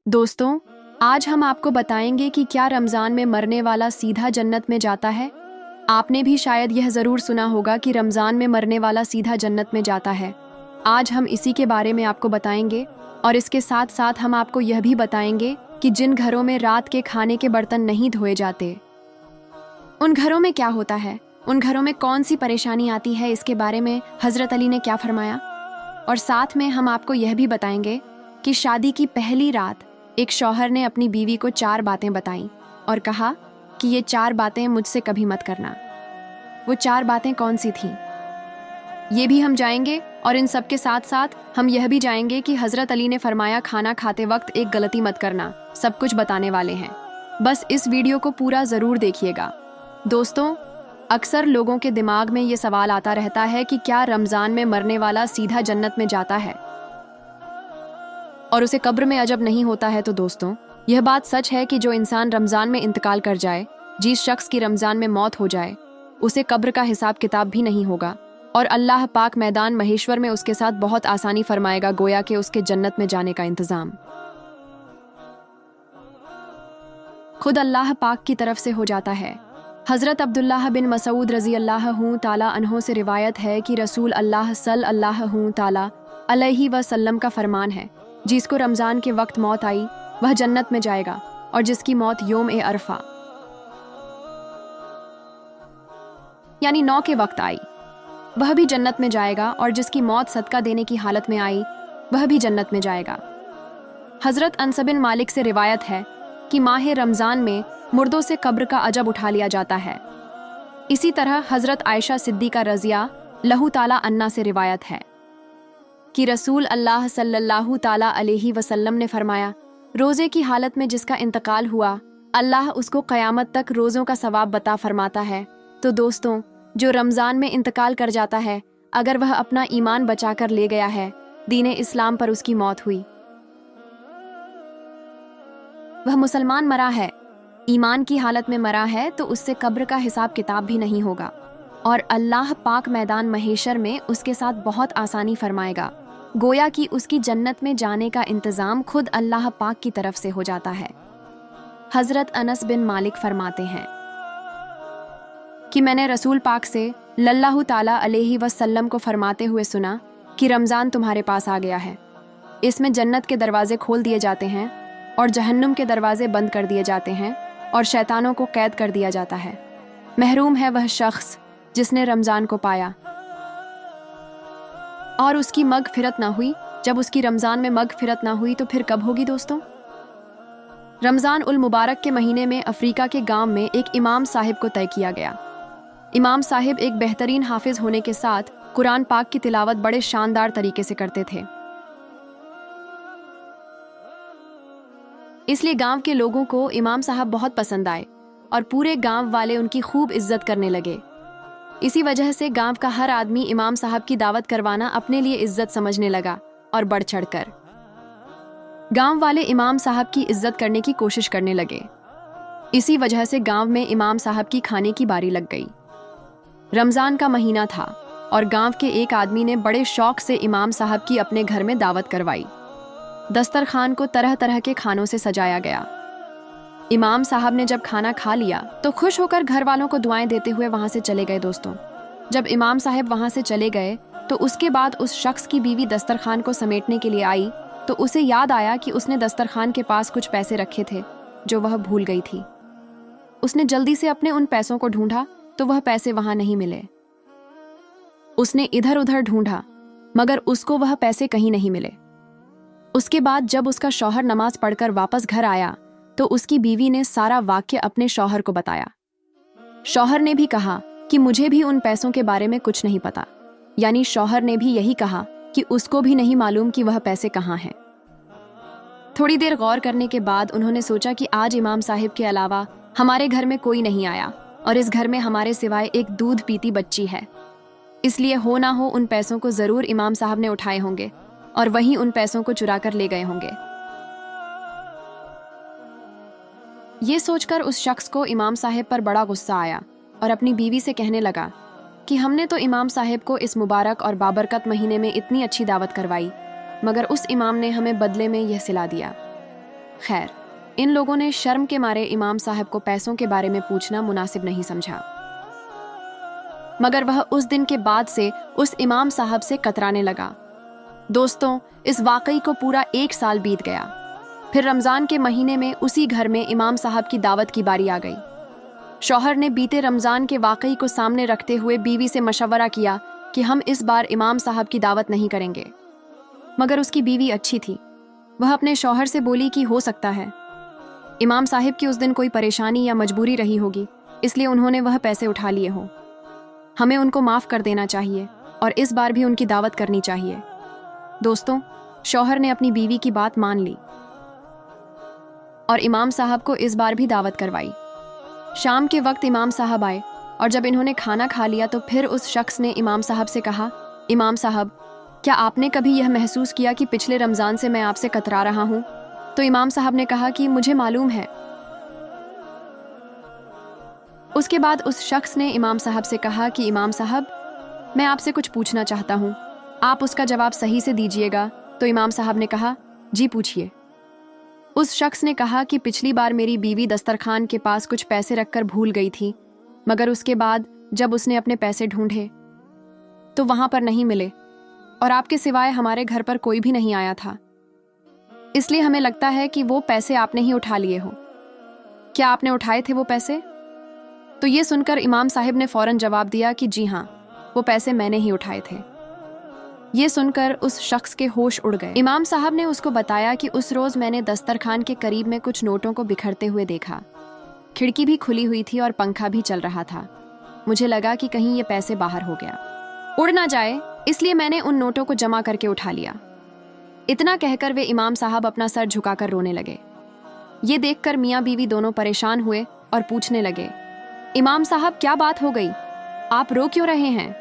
दोस्तों, आज हम आपको बताएंगे कि क्या रमज़ान में मरने वाला सीधा जन्नत में जाता है। आपने भी शायद यह ज़रूर सुना होगा कि रमज़ान में मरने वाला सीधा जन्नत में जाता है। आज हम इसी के बारे में आपको बताएंगे और इसके साथ साथ हम आपको यह भी बताएंगे कि जिन घरों में रात के खाने के बर्तन नहीं धोए जाते, उन घरों में क्या होता है, उन घरों में कौन सी परेशानी आती है, इसके बारे में हज़रत अली ने क्या फरमाया। और साथ में हम आपको यह भी बताएंगे कि शादी की पहली रात एक शौहर ने अपनी बीवी को 4 बातें बताईं और कहा कि ये 4 बातें मुझसे कभी मत करना। वो 4 बातें कौन सी थीं, ये भी हम जाएंगे। और इन सब के साथ साथ हम यह भी जाएंगे कि हज़रत अली ने फरमाया खाना खाते वक्त एक गलती मत करना। सब कुछ बताने वाले हैं, बस इस वीडियो को पूरा ज़रूर देखिएगा। दोस्तों, अक्सर लोगों के दिमाग में ये सवाल आता रहता है कि क्या रमज़ान में मरने वाला सीधा जन्नत में जाता है और उसे कब्र में अजब नहीं होता है। तो दोस्तों, यह बात सच है कि जो इंसान रमज़ान में इंतकाल कर जाए, जिस शख्स की रमज़ान में मौत हो जाए, उसे कब्र का हिसाब किताब भी नहीं होगा और अल्लाह पाक मैदान महेश्वर में उसके साथ बहुत आसानी फरमाएगा, गोया कि उसके जन्नत में जाने का इंतज़ाम खुद अल्लाह पाक की तरफ से हो जाता है। हज़रत अब्दुल्लाह बिन मसूद रज़ी अल्लाह ताला अन्हो से रिवायत है कि रसूल अल्लाह सल्लल्लाहु ताला अलैहि वसल्लम का फरमान है, जिसको रमज़ान के वक्त मौत आई वह जन्नत में जाएगा और जिसकी मौत योम ए अरफा यानी 9 के वक्त आई वह भी जन्नत में जाएगा और जिसकी मौत सदका देने की हालत में आई वह भी जन्नत में जाएगा। हज़रत अनस बिन मालिक से रिवायत है कि माह रमज़ान में मुर्दों से कब्र का अजब उठा लिया जाता है। इसी तरह हज़रत आयशा सिद्दीक़ा रज़िया लहू ताला अन्ना से रिवायत है कि रसूल अल्लाह सल्लल्लाहु ताला अलैहि वसल्लम ने फरमाया, रोज़े की हालत में जिसका इंतकाल हुआ, अल्लाह उसको क़यामत तक रोज़ों का सवाब बता फरमाता है। तो दोस्तों, जो रमज़ान में इंतकाल कर जाता है, अगर वह अपना ईमान बचा कर ले गया है, दीन इस्लाम पर उसकी मौत हुई, वह मुसलमान मरा है, ईमान की हालत में मरा है, तो उससे कब्र का हिसाब किताब भी नहीं होगा और अल्लाह पाक मैदान महेशर में उसके साथ बहुत आसानी फरमाएगा, गोया कि उसकी जन्नत में जाने का इंतज़ाम खुद अल्लाह पाक की तरफ से हो जाता है। हज़रत अनस बिन मालिक फरमाते हैं कि मैंने रसूल पाक से लल्लाहु ताला अलैहि वसल्लम को फरमाते हुए सुना कि रमज़ान तुम्हारे पास आ गया है, इसमें जन्नत के दरवाजे खोल दिए जाते हैं और जहन्नुम के दरवाजे बंद कर दिए जाते हैं और शैतानों को कैद कर दिया जाता है। महरूम है वह शख्स जिसने रमज़ान को पाया और उसकी मगफिरत ना हुई। जब उसकी रमज़ान में मगफिरत ना हुई तो फिर कब होगी दोस्तों? रमज़ान उल मुबारक के महीने में अफ्रीका के गांव में एक इमाम साहिब को तय किया गया। इमाम साहिब एक बेहतरीन हाफिज होने के साथ कुरान पाक की तिलावत बड़े शानदार तरीके से करते थे, इसलिए गांव के लोगों को इमाम साहब बहुत पसंद आए और पूरे गांव वाले उनकी खूब इज्जत करने लगे। इसी वजह से गांव का हर आदमी इमाम साहब की दावत करवाना अपने लिए इज्जत समझने लगा और बढ़ चढ़कर गांव वाले इमाम साहब की इज्जत करने की कोशिश करने लगे। इसी वजह से गांव में इमाम साहब की खाने की बारी लग गई। रमज़ान का महीना था और गांव के एक आदमी ने बड़े शौक से इमाम साहब की अपने घर में दावत करवाई। दस्तरखान को तरह तरह के खानों से सजाया गया। इमाम साहब ने जब खाना खा लिया तो खुश होकर घर वालों को दुआएं देते हुए वहां से चले गए। दोस्तों, जब इमाम साहब वहां से चले गए तो उसके बाद उस शख्स की बीवी दस्तरखान को समेटने के लिए आई तो उसे याद आया कि उसने दस्तरखान के पास कुछ पैसे रखे थे जो वह भूल गई थी। उसने जल्दी से अपने उन पैसों को ढूंढा तो वह पैसे वहां नहीं मिले। उसने इधर उधर ढूंढा मगर उसको वह पैसे कहीं नहीं मिले। उसके बाद जब उसका शौहर नमाज पढ़कर वापस घर आया तो उसकी बीवी ने सारा वाक्य अपने शौहर को बताया। शौहर ने भी कहा कि मुझे भी उन पैसों के बारे में कुछ नहीं पता, यानी शौहर ने भी यही कहा कि उसको भी नहीं मालूम कि वह पैसे कहाँ हैं। थोड़ी देर गौर करने के बाद उन्होंने सोचा कि आज इमाम साहिब के अलावा हमारे घर में कोई नहीं आया और इस घर में हमारे सिवाय एक दूध पीती बच्ची है, इसलिए हो ना हो उन पैसों को जरूर इमाम साहब ने उठाए होंगे और वहीं उन पैसों को चुरा कर ले गए होंगे। ये सोचकर उस शख्स को इमाम साहब पर बड़ा गुस्सा आया और अपनी बीवी से कहने लगा कि हमने तो इमाम साहब को इस मुबारक और बाबरकत महीने में इतनी अच्छी दावत करवाई, मगर उस इमाम ने हमें बदले में यह सिला दिया। खैर, इन लोगों ने शर्म के मारे इमाम साहब को पैसों के बारे में पूछना मुनासिब नहीं समझा, मगर वह उस दिन के बाद से उस इमाम साहब से कतराने लगा। दोस्तों, इस वाकई को पूरा 1 साल बीत गया। फिर रमज़ान के महीने में उसी घर में इमाम साहब की दावत की बारी आ गई। शौहर ने बीते रमज़ान के वाकई को सामने रखते हुए बीवी से मशवरा किया कि हम इस बार इमाम साहब की दावत नहीं करेंगे। मगर उसकी बीवी अच्छी थी। वह अपने शौहर से बोली कि हो सकता है इमाम साहब की उस दिन कोई परेशानी या मजबूरी रही होगी, इसलिए उन्होंने वह पैसे उठा लिए हों। हमें उनको माफ़ कर देना चाहिए और इस बार भी उनकी दावत करनी चाहिए। दोस्तों, शौहर ने अपनी बीवी की बात मान ली और इमाम साहब को इस बार भी दावत करवाई। शाम के वक्त इमाम साहब आए और जब इन्होंने खाना खा लिया तो फिर उस शख्स ने इमाम साहब से कहा, इमाम साहब, क्या आपने कभी यह महसूस किया कि पिछले रमज़ान से मैं आपसे कतरा रहा हूँ? तो इमाम साहब ने कहा कि मुझे मालूम है। उसके बाद उस शख्स ने इमाम साहब से कहा कि इमाम साहब, मैं आपसे कुछ पूछना चाहता हूँ, आप उसका जवाब सही से दीजिएगा। तो इमाम साहब ने कहा, जी पूछिए। उस शख्स ने कहा कि पिछली बार मेरी बीवी दस्तरखान के पास कुछ पैसे रखकर भूल गई थी, मगर उसके बाद जब उसने अपने पैसे ढूंढे तो वहां पर नहीं मिले और आपके सिवाय हमारे घर पर कोई भी नहीं आया था, इसलिए हमें लगता है कि वो पैसे आपने ही उठा लिए हो। क्या आपने उठाए थे वो पैसे? तो ये सुनकर इमाम साहिब ने फौरन जवाब दिया कि जी हाँ, वो पैसे मैंने ही उठाए थे। ये सुनकर उस शख्स के होश उड़ गए। इमाम साहब ने उसको बताया कि उस रोज मैंने दस्तरखान के करीब में कुछ नोटों को बिखरते हुए देखा। खिड़की भी खुली हुई थी और पंखा भी चल रहा था। मुझे लगा कि कहीं ये पैसे बाहर हो गया, उड़ ना जाए, इसलिए मैंने उन नोटों को जमा करके उठा लिया। इतना कहकर वे इमाम साहब अपना सर झुकाकर रोने लगे। ये देखकर मियाँ बीवी दोनों परेशान हुए और पूछने लगे, इमाम साहब क्या बात हो गई, आप रो क्यों रहे हैं?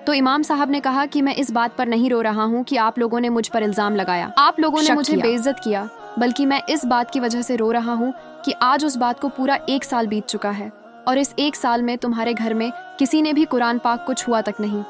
तो इमाम साहब ने कहा कि मैं इस बात पर नहीं रो रहा हूँ कि आप लोगों ने मुझ पर इल्जाम लगाया, आप लोगों ने मुझे बेइज्जत किया, बल्कि मैं इस बात की वजह से रो रहा हूँ कि आज उस बात को पूरा 1 साल बीत चुका है और इस 1 साल में तुम्हारे घर में किसी ने भी कुरान पाक को छुआ तक नहीं।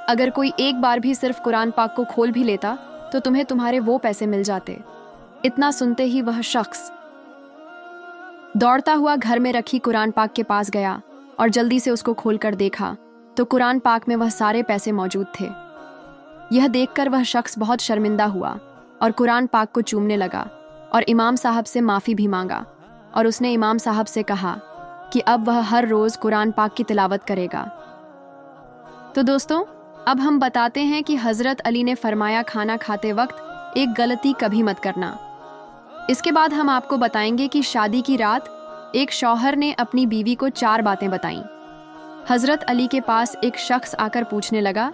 अगर कोई एक बार भी सिर्फ कुरान पाक को खोल भी लेता तो तुम्हें तुम्हारे वो पैसे मिल जाते। इतना सुनते ही वह शख्स दौड़ता हुआ घर में रखी कुरान पाक के पास गया और जल्दी से उसको खोलकर देखा तो कुरान पाक में वह सारे पैसे मौजूद थे। यह देखकर वह शख्स बहुत शर्मिंदा हुआ और कुरान पाक को चूमने लगा और इमाम साहब से माफ़ी भी मांगा और उसने इमाम साहब से कहा कि अब वह हर रोज़ कुरान पाक की तिलावत करेगा। तो दोस्तों, अब हम बताते हैं कि हज़रत अली ने फरमाया खाना खाते वक्त एक गलती कभी मत करना। इसके बाद हम आपको बताएंगे कि शादी की रात एक शौहर ने अपनी बीवी को 4 बातें बताईं। हज़रत अली के पास एक शख्स आकर पूछने लगा,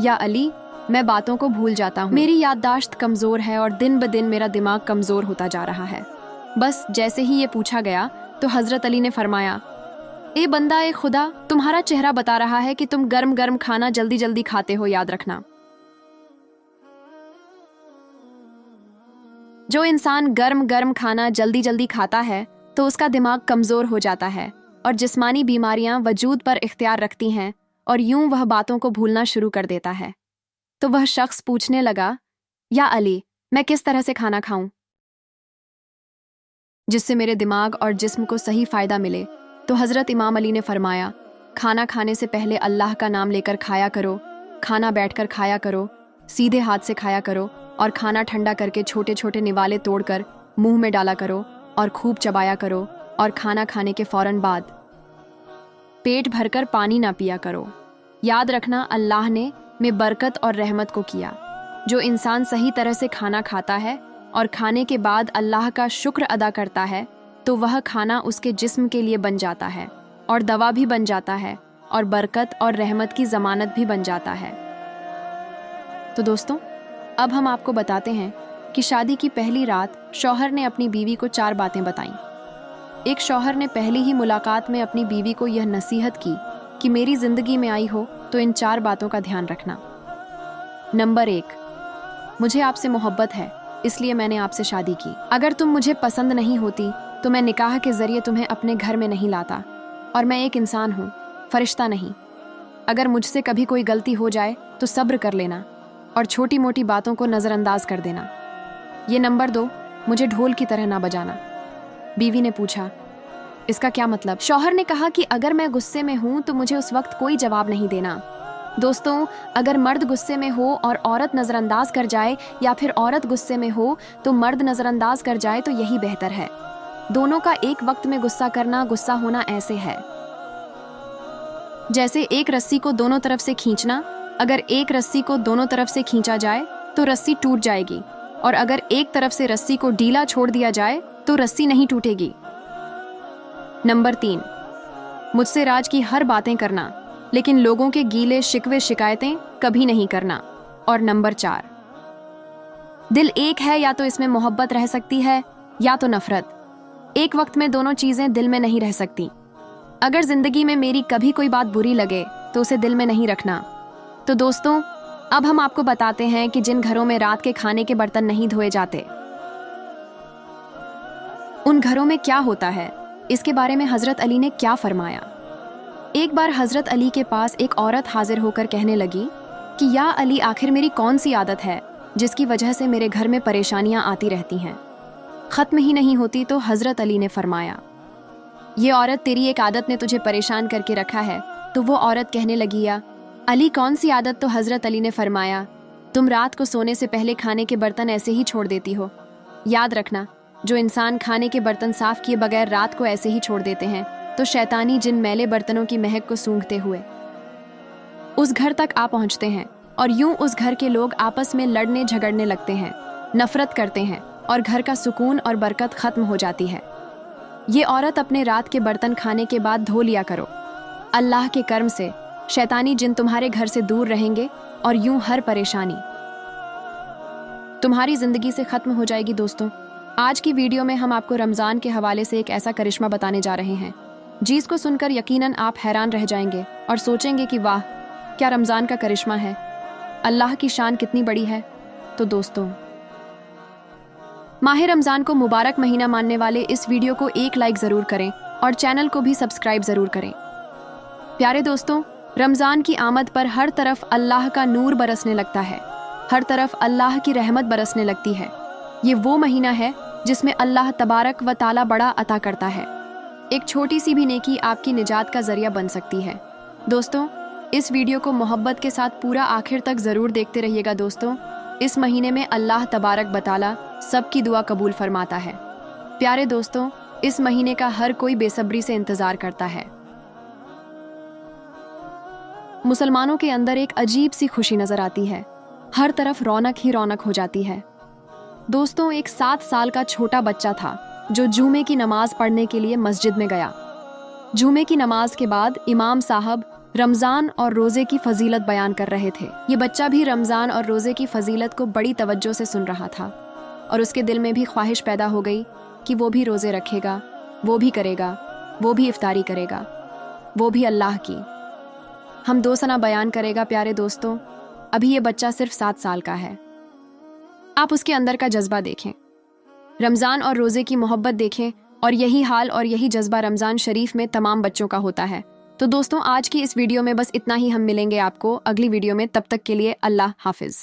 या अली, मैं बातों को भूल जाता हूँ, मेरी याददाश्त कमज़ोर है और दिन ब दिन मेरा दिमाग कमज़ोर होता जा रहा है। बस जैसे ही ये पूछा गया तो हज़रत अली ने फरमाया, ए बंदा ए खुदा, तुम्हारा चेहरा बता रहा है कि तुम गर्म गर्म खाना जल्दी जल्दी खाते हो, याद रखना। जो इंसान गर्म गर्म खाना जल्दी जल्दी खाता है तो उसका दिमाग कमज़ोर हो जाता है और जिस्मानी बीमारियां वजूद पर इख्तियार रखती हैं और यूं वह बातों को भूलना शुरू कर देता है। तो वह शख्स पूछने लगा, या अली, मैं किस तरह से खाना खाऊं जिससे मेरे दिमाग और जिस्म को सही फ़ायदा मिले? तो हज़रत इमाम अली ने फरमाया, खाना खाने से पहले अल्लाह का नाम लेकर खाया करो, खाना बैठकर खाया करो, सीधे हाथ से खाया करो और खाना ठंडा करके छोटे छोटे निवाले तोड़कर मुंह में डाला करो और खूब चबाया करो और खाना खाने के फ़ौरन बाद पेट भरकर पानी ना पिया करो। याद रखना, अल्लाह ने में बरकत और रहमत को किया। जो इंसान सही तरह से खाना खाता है और खाने के बाद अल्लाह का शुक्र अदा करता है तो वह खाना उसके जिस्म के लिए बन जाता है और दवा भी बन जाता है और बरकत और रहमत की ज़मानत भी बन जाता है। तो दोस्तों, अब हम आपको बताते हैं कि शादी की पहली रात शौहर ने अपनी बीवी को 4 बातें बताईं। एक शौहर ने पहली ही मुलाकात में अपनी बीवी को यह नसीहत की कि मेरी ज़िंदगी में आई हो तो इन 4 बातों का ध्यान रखना। नंबर 1, मुझे आपसे मोहब्बत है, इसलिए मैंने आपसे शादी की। अगर तुम मुझे पसंद नहीं होती तो मैं निकाह के ज़रिए तुम्हें अपने घर में नहीं लाता, और मैं एक इंसान हूँ, फरिश्ता नहीं। अगर मुझसे कभी कोई गलती हो जाए तो सब्र कर लेना और छोटी मोटी बातों को नज़रअंदाज कर देना। ये नंबर 2, मुझे ढोल की तरह ना बजाना। बीवी ने पूछा, इसका क्या मतलब? शौहर ने कहा कि अगर मैं गुस्से में हूँ तो मुझे उस वक्त कोई जवाब नहीं देना। दोस्तों, अगर मर्द गुस्से में हो और औरत नज़रअंदाज कर जाए, या फिर औरत गुस्से में हो तो मर्द नज़रअंदाज कर जाए, तो यही बेहतर है। दोनों का एक वक्त में गुस्सा करना, गुस्सा होना ऐसे है जैसे एक रस्सी को दोनों तरफ से खींचना। अगर एक रस्सी को दोनों तरफ से खींचा जाए तो रस्सी टूट जाएगी, और अगर एक तरफ से रस्सी को ढीला छोड़ दिया जाए तो रस्सी नहीं टूटेगी। नंबर 3, मुझसे राज की हर बातें करना, लेकिन लोगों के गीले शिकवे शिकायतें कभी नहीं करना। और नंबर 4, दिल एक है, या तो इसमें मोहब्बत रह सकती है या तो नफरत। एक वक्त में दोनों चीजें दिल में नहीं रह सकती। अगर जिंदगी में मेरी कभी कोई बात बुरी लगे तो उसे दिल में नहीं रखना। तो दोस्तों, अब हम आपको बताते हैं कि जिन घरों में रात के खाने के बर्तन नहीं धोए जाते, उन घरों में क्या होता है, इसके बारे में हजरत अली ने क्या फरमाया। एक बार हजरत अली के पास एक औरत हाजिर होकर कहने लगी कि या अली, आखिर मेरी कौन सी आदत है जिसकी वजह से मेरे घर में परेशानियां आती रहती हैं, खत्म ही नहीं होती। तो हजरत अली ने फरमाया, ये औरत, तेरी एक आदत ने तुझे परेशान करके रखा है। तो वो औरत कहने लगी, या अली, कौन सी आदत? तो हजरत अली ने फरमाया, तुम रात को सोने से पहले खाने के बर्तन ऐसे ही छोड़ देती हो। याद रखना, जो इंसान खाने के बर्तन साफ किए बगैर रात को ऐसे ही छोड़ देते हैं, तो शैतानी जिन मैले बर्तनों की महक को सूंघते हुए उस घर तक आ पहुंचते हैं, और यूं उस घर के लोग आपस में लड़ने झगड़ने लगते हैं, नफरत करते हैं, और घर का सुकून और बरकत खत्म हो जाती है। ये औरत अपने रात के बर्तन खाने के बाद धो लिया करो। अल्लाह के कर्म से शैतानी जिन तुम्हारे घर से दूर रहेंगे, और यूं हर परेशानी तुम्हारी जिंदगी से खत्म हो जाएगी। दोस्तों, आज की वीडियो में हम आपको रमज़ान के हवाले से एक ऐसा करिश्मा बताने जा रहे हैं जिसको सुनकर यकीनन आप हैरान रह जाएंगे और सोचेंगे कि वाह, क्या रमज़ान का करिश्मा है, अल्लाह की शान कितनी बड़ी है। तो दोस्तों, माह रमज़ान को मुबारक महीना मानने वाले इस वीडियो को एक लाइक ज़रूर करें और चैनल को भी सब्सक्राइब ज़रूर करें। प्यारे दोस्तों, रमज़ान की आमद पर हर तरफ अल्लाह का नूर बरसने लगता है, हर तरफ अल्लाह की रहमत बरसने लगती है। ये वो महीना है जिसमें अल्लाह तबारक व ताला बड़ा अता करता है। एक छोटी सी भी नेकी आपकी निजात का ज़रिया बन सकती है। दोस्तों, इस वीडियो को मोहब्बत के साथ पूरा आखिर तक ज़रूर देखते रहिएगा। दोस्तों, इस महीने में अल्लाह तबारक व ताला सबकी दुआ कबूल फरमाता है। प्यारे दोस्तों, इस महीने का हर कोई बेसब्री से इंतज़ार करता है। मुसलमानों के अंदर एक अजीब सी खुशी नज़र आती है, हर तरफ रौनक ही रौनक हो जाती है। दोस्तों, एक 7 साल का छोटा बच्चा था जो जुमे की नमाज पढ़ने के लिए मस्जिद में गया। जुमे की नमाज के बाद इमाम साहब रमज़ान और रोज़े की फजीलत बयान कर रहे थे। ये बच्चा भी रमज़ान और रोज़े की फजीलत को बड़ी तवज्जो से सुन रहा था, और उसके दिल में भी ख्वाहिश पैदा हो गई कि वो भी रोज़े रखेगा, वो भी करेगा, वो भी इफ्तारी करेगा, वो भी अल्लाह की हम दो सना बयान करेगा। प्यारे दोस्तों, अभी ये बच्चा सिर्फ 7 साल का है। आप उसके अंदर का जज्बा देखें, रमज़ान और रोज़े की मोहब्बत देखें, और यही हाल और यही जज्बा रमज़ान शरीफ में तमाम बच्चों का होता है। तो दोस्तों, आज की इस वीडियो में बस इतना ही। हम मिलेंगे आपको अगली वीडियो में, तब तक के लिए अल्लाह हाफिज़।